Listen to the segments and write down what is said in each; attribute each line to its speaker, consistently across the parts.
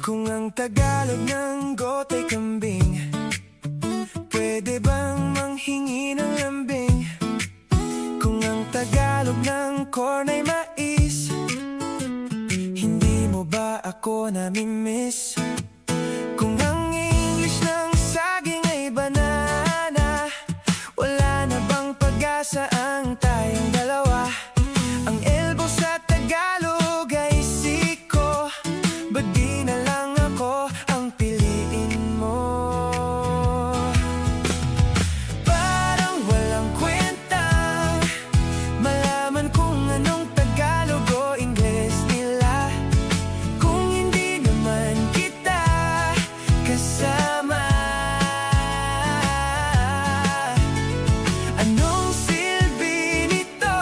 Speaker 1: Kung ang Tagalog ng goat ay kambing, pwede bang manghingi ng lambing? Kung ang Tagalog ng corn ay mais, hindi mo ba ako nami-miss? Kung ang English ng saging ay banana, wala na bang pag-asa ang tayong dalawa? Ang elbow sa Tagalog ay siko, ba't di na lang ako ang piliin mo? Parang walang kwentang malaman kung anong Tagalog o Ingles nila, kung hindi naman kita kasama. Anong silbi nito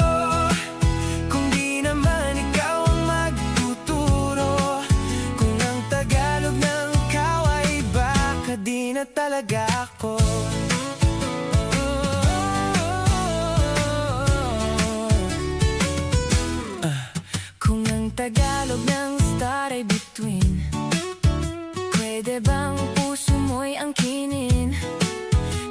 Speaker 1: kung di naman ikaw ang magtuturo? Kung ang Tagalog ng kaway, baka di na talaga ako. Kung ang Tagalog ng star ay between, pwede bang puso mo'y angkinin?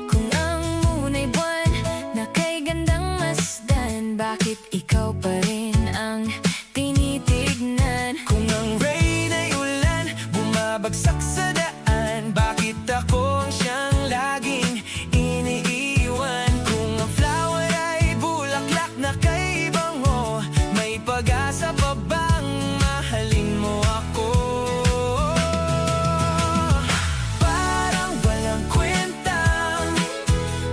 Speaker 1: Kung ang moon ay buwan na kay gandang masdan, bakit ikaw pa rin ang tinitignan? Kung ang rain ay ulan, bumabagsak sa daan, bakit ako ang siyang laging iniiwan? Kung ang flower ay bulaklak na kay bango, may pag-asa pa bang mahalin mo ako? Parang walang kwentang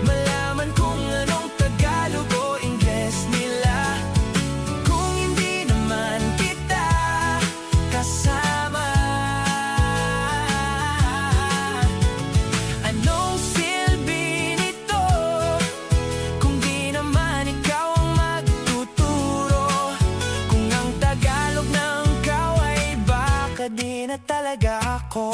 Speaker 1: malaman kung anong Tagalog o Ingles nila, kung hindi naman kita kasama. Anong silbi nito kung di naman ikaw ang magtuturo? Kung ang Tagalog ng kaway, baka di na talaga ako.